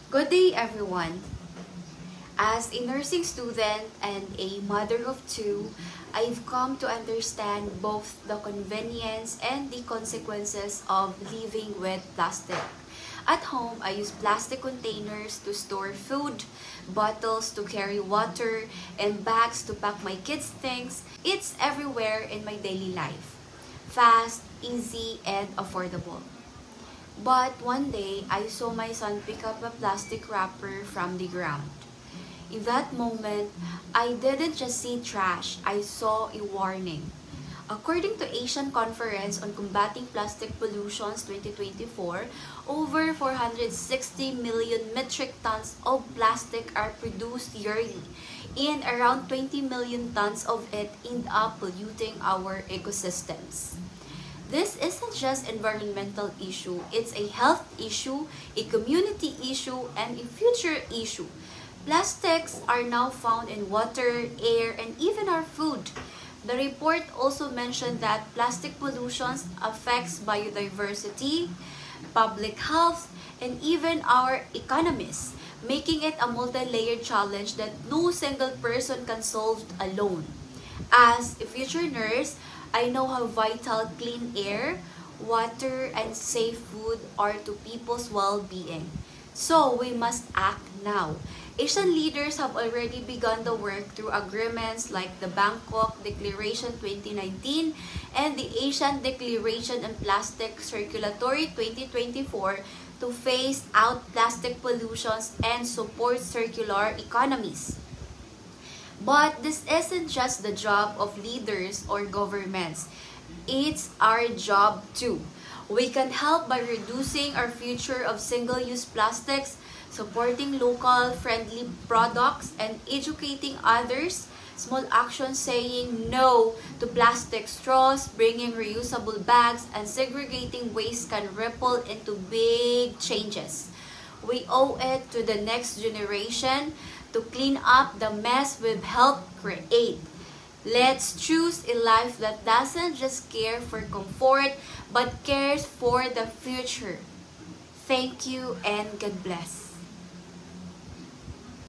Good day, everyone. As a nursing student and a mother of two, I've come to understand both the convenience and the consequences of living with plastic. At home, I use plastic containers to store food, bottles to carry water, and bags to pack my kids' things. It's everywhere in my daily life. Fast, easy, and affordable. But one day, I saw my son pick up a plastic wrapper from the ground. In that moment, I didn't just see trash, I saw a warning. According to Asian Conference on Combating Plastic Pollution's 2024, over 460 million metric tons of plastic are produced yearly, and around 20 million tons of it end up polluting our ecosystems. This isn't just environmental issue, it's a health issue, a community issue, and a future issue. Plastics are now found in water, air, and even our food. The report also mentioned that plastic pollution affects biodiversity, public health, and even our economies, making it a multi-layered challenge that no single person can solve alone. As a future nurse, I know how vital clean air, water, and safe food are to people's well-being. So we must act now. Asian leaders have already begun the work through agreements like the Bangkok Declaration 2019 and the Asian Declaration on Plastic Circulatory 2024 to phase out plastic pollutions and support circular economies. But this isn't just the job of leaders or governments. It's our job too. We can help by reducing our future of single-use plastics, supporting local friendly products, and educating others. Small actions saying no to plastic straws, bringing reusable bags, and segregating waste can ripple into big changes. We owe it to the next generation to clean up the mess we've helped create. Let's choose a life that doesn't just care for comfort but cares for the future. Thank you and God bless.